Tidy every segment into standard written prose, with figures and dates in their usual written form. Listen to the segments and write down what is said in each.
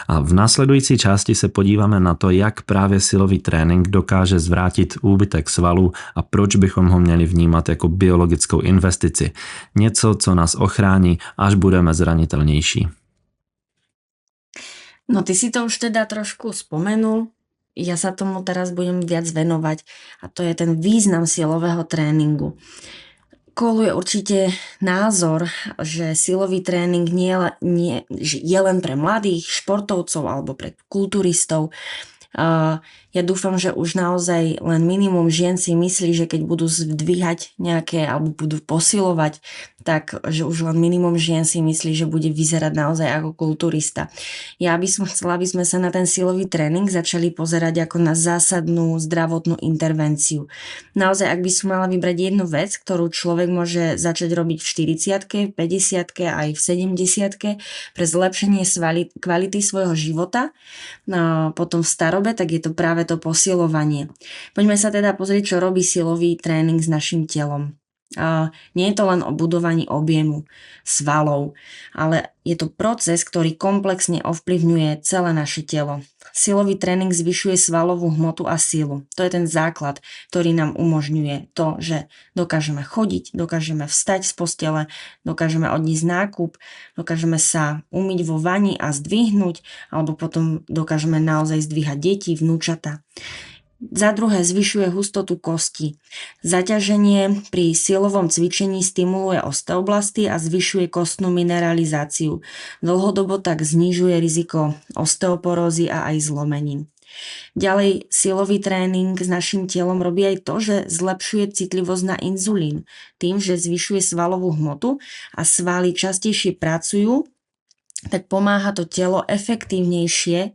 A v následující části se podíváme na to, jak právě silový trénink dokáže zvrátit úbytek svalů a proč bychom ho měli vnímat jako biologickou investici. Něco, co nás ochrání, až budeme zranitelnější. No ty si to už teda trošku spomenul, ja sa tomu teraz budem viac venovať a to je ten význam silového tréningu. Koluje určite názor, že silový tréning je len pre mladých športovcov alebo pre kulturistov. Ja dúfam, že už naozaj len minimum žien si myslí, že keď budú zdvíhať nejaké alebo budú posilovať, tak že už len minimum žien si myslí, že bude vyzerať naozaj ako kulturista. Ja by som chcela, aby sme sa na ten silový tréning začali pozerať ako na zásadnú zdravotnú intervenciu. Naozaj, ak by som mala vybrať jednu vec, ktorú človek môže začať robiť v 40-ke, 50-ke aj v 70-ke pre zlepšenie kvality svojho života, potom v starobe, tak je to práve to posilovanie. Poďme sa teda pozrieť, čo robí silový tréning s našim telom. Nie je to len o budovaní objemu svalov, ale je to proces, ktorý komplexne ovplyvňuje celé naše telo. Silový tréning zvyšuje svalovú hmotu a sílu. To je ten základ, ktorý nám umožňuje to, že dokážeme chodiť, dokážeme vstať z postele, dokážeme odniesť nákup, dokážeme sa umyť vo vani a zdvihnúť, alebo potom dokážeme naozaj zdvíhať deti, vnúčata. Za druhé, zvyšuje hustotu kosti. Zaťaženie pri silovom cvičení stimuluje osteoblasty a zvyšuje kostnú mineralizáciu. Dlhodobo tak znižuje riziko osteoporózy a aj zlomenín. Ďalej, silový tréning s našim telom robí aj to, že zlepšuje citlivosť na inzulín, tým, že zvyšuje svalovú hmotu a svaly častejšie pracujú, tak pomáha to telu efektívnejšie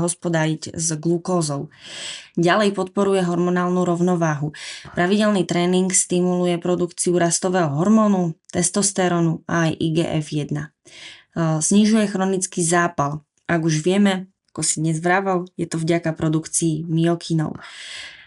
hospodáriť s glukózou. Ďalej podporuje hormonálnu rovnováhu. Pravidelný tréning stimuluje produkciu rastového hormónu, testosterónu a aj IGF-1. Znižuje chronický zápal. Ak už vieme, ako si dnes vravel, je to vďaka produkcii myokínov.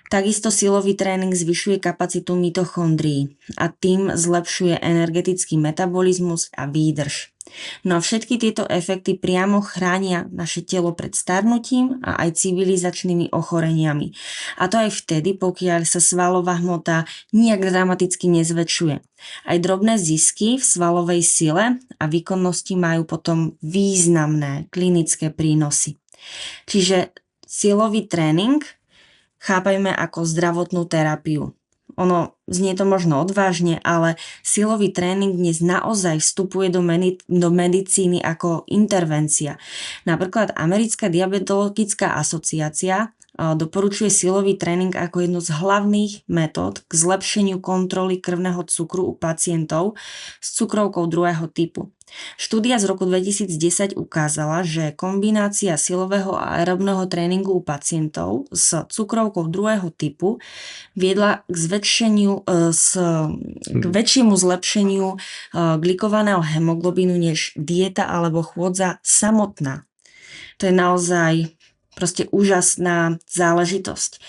Takisto silový tréning zvyšuje kapacitu mitochondrií a tým zlepšuje energetický metabolizmus a výdrž. No a všetky tieto efekty priamo chránia naše telo pred starnutím a aj civilizačnými ochoreniami. A to aj vtedy, pokiaľ sa svalová hmota nijak dramaticky nezväčšuje. Aj drobné zisky v svalovej sile a výkonnosti majú potom významné klinické prínosy. Čiže silový tréning chápajme ako zdravotnú terapiu. Ono znie to možno odvážne, ale silový tréning dnes naozaj vstupuje do medicíny ako intervencia. Napríklad Americká diabetologická asociácia doporučuje silový tréning ako jednu z hlavných metód k zlepšeniu kontroly krvného cukru u pacientov s cukrovkou druhého typu. Štúdia z roku 2010 ukázala, že kombinácia silového a aerobného tréningu u pacientov s cukrovkou druhého typu viedla k väčšiemu zlepšeniu glikovaného hemoglobínu než dieta alebo chôdza samotná. To je naozaj proste úžasná záležitosť.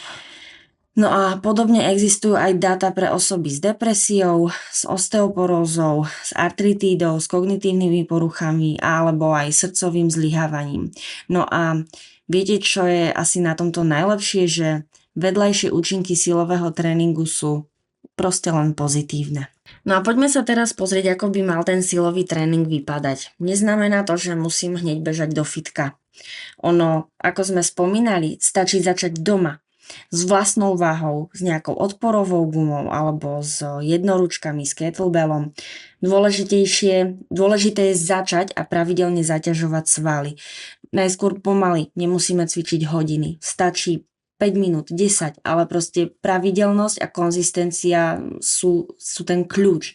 No a podobne existujú aj dáta pre osoby s depresiou, s osteoporózou, s artritídou, s kognitívnymi poruchami alebo aj srdcovým zlyhávaním. No a viete, čo je asi na tomto najlepšie, že vedľajšie účinky silového tréningu sú proste len pozitívne. No a poďme sa teraz pozrieť, ako by mal ten silový tréning vypadať. Neznamená to, že musím hneď bežať do fitka. Ono, ako sme spomínali, stačí začať doma. S vlastnou váhou, s nejakou odporovou gumou alebo s jednoručkami, s kettlebellom. Dôležité je začať a pravidelne zaťažovať svaly. Najskôr pomaly, nemusíme cvičiť hodiny. Stačí 5 minút, 10, ale proste pravidelnosť a konzistencia sú ten kľúč.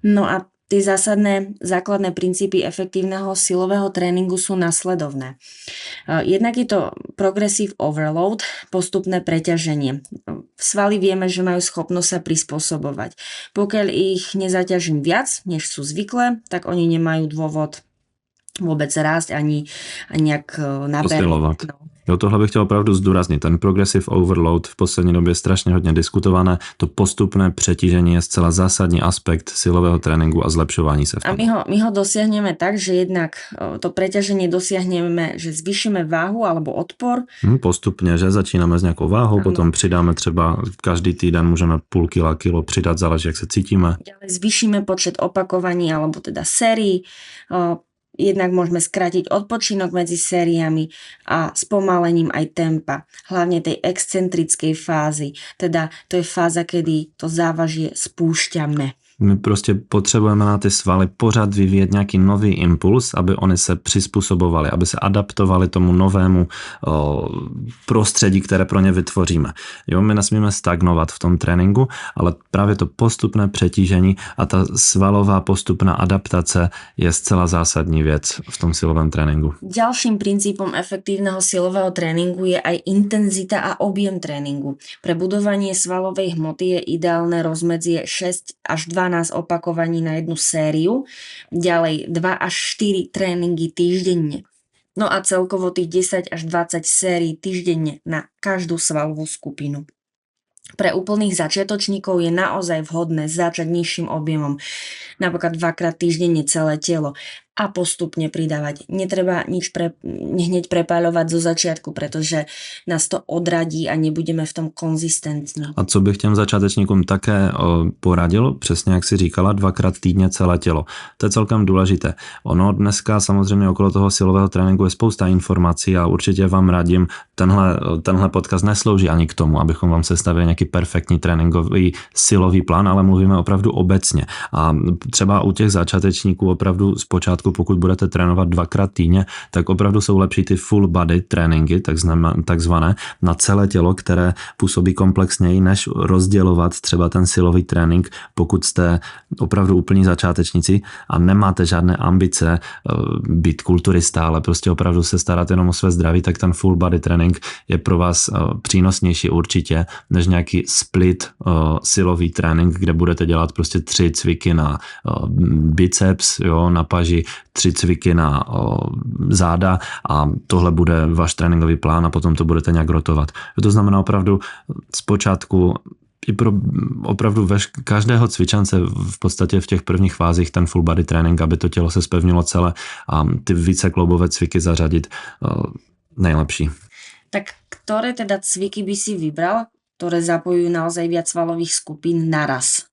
No a tie základné princípy efektívneho silového tréningu sú nasledovné. Jednak je to progressive overload, postupné preťaženie. Svaly vieme, že majú schopnosť sa prispôsobovať. Pokiaľ ich nezaťažím viac, než sú zvyklé, tak oni nemajú dôvod vôbec rásť, ani nejak naberať. Posilovat. No. Jo, tohle bych chtěl opravdu zdůraznit. Ten progressive overload v poslední době je strašně hodně diskutované. To postupné přetížení je zcela zásadní aspekt silového tréninku a zlepšování se v tom. A my ho dosiahneme tak, že jednak to preťaženie dosiahneme, že zvýšime váhu alebo odpor. Postupně, že začínáme s nějakou váhou, potom přidáme třeba každý týden můžeme půl kilo přidat, záleží, jak se cítíme. Ďalej zvýšime počet opakovaní alebo teda sérií. Jednak môžeme skrátiť odpočinok medzi sériami a spomalením aj tempa, hlavne tej excentrickej fázy. Teda to je fáza, kedy to závažie spúšťame. My prostě potřebujeme na ty svaly pořád vyvíjet nějaký nový impuls, aby oni se přizpůsobovali, aby se adaptovali tomu novému prostředí, které pro ně vytvoříme. Jo, my nesmíme stagnovat v tom tréninku, ale právě to postupné přetížení a ta svalová postupná adaptace je zcela zásadní věc v tom silovém tréninku. Ďalším princípom efektívneho silového tréningu je aj intenzita a objem tréningu. Pre budovanie svalovej hmoty je ideálne rozmedzie 6 až 12 opakovaní na jednu sériu, ďalej 2 až 4 tréningy týždenne. No a celkovo tých 10 až 20 sérií týždenne na každú svalovú skupinu. Pre úplných začiatočníkov je naozaj vhodné začať nižším objemom, napríklad 2-krát týždenne celé telo a postupne pridávať. Netreba nič hneď prepáľovať zo začiatku, pretože nás to odradí a nebudeme v tom konzistentní. A co bych těm začátečníkům také poradil, přesně jak si říkala, 2krát týdně celé tělo. To je celkem důležité. Ono dneska samozřejmě okolo toho silového tréninku je spousta informací a určitě vám radím, tenhle podcast neslouží ani k tomu, abychom vám sestavili nějaký perfektní tréninkový silový plán, ale mluvíme opravdu obecně. A třeba u těch začátečníků opravdu zpočátku, pokud budete trénovat 2krát týdně, tak opravdu jsou lepší ty full body tréninky, takzvané, na celé tělo, které působí komplexněji, než rozdělovat třeba ten silový trénink, pokud jste opravdu úplní začátečníci a nemáte žádné ambice být kulturista, ale prostě opravdu se starat jenom o své zdraví, tak ten full body trénink je pro vás přínosnější určitě, než nějaký split silový trénink, kde budete dělat prostě 3 cviky na biceps, jo, na paži, 3 cviky na záda a tohle bude váš tréninkový plán a potom to budete nějak rotovat. To znamená opravdu zpočátku i pro opravdu každého cvičence v podstatě v těch prvních fázích ten full body trénink, aby to tělo se spevnilo celé a ty více kloubové cviky zařadit nejlepší. Tak ktoré teda cviky by si vybral, ktoré zapojujú naozaj viac svalových skupín naraz?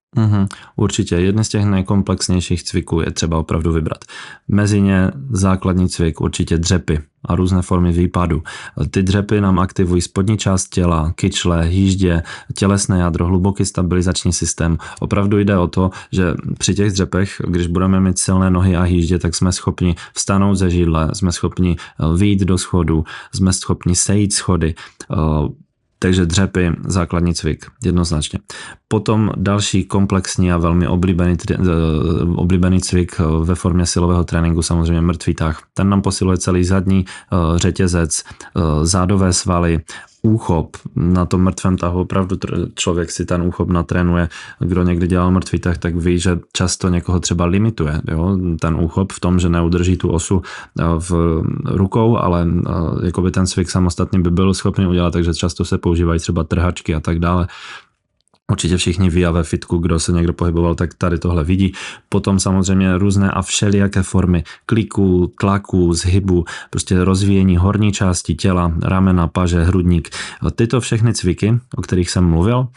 Určitě. Jedny z těch nejkomplexnějších cviků je třeba opravdu vybrat. Mezi ně základní cvik, určitě dřepy a různé formy výpadu. Ty dřepy nám aktivují spodní část těla, kyčle, hýždě, tělesné jádro, hluboký stabilizační systém. Opravdu jde o to, že při těch dřepech, když budeme mít silné nohy a hýždě, tak jsme schopni vstanout ze židle, jsme schopni vyjít do schodu, jsme schopni sejít schody. Takže dřepy, základní cvik, jednoznačně. Potom další komplexní a velmi oblíbený cvik ve formě silového tréninku, samozřejmě mrtvý tah. Ten nám posiluje celý zadní řetězec, zádové svaly, úchop. Na tom mrtvém tahu opravdu člověk si ten úchop natrénuje. Kdo někdy dělal mrtvý tah, tak ví, že často někoho třeba limituje. Jo? Ten úchop v tom, že neudrží tu osu v rukou, ale jakoby ten cvik samostatně by byl schopný udělat, takže často se používají třeba trhačky a tak dále. Určitě všichni ví a ve fitku, kdo se někdo pohyboval, tak tady tohle vidí. Potom samozřejmě různé a všelijaké formy kliků, tlaků, zhybu, prostě rozvíjení horní části těla, ramena, paže, hrudník. Tyto všechny cviky, o kterých jsem mluvil,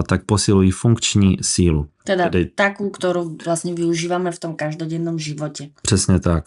tak posilují funkční sílu. Teda takú, ktorú vlastne využívame v tom každodennom živote. Přesně tak.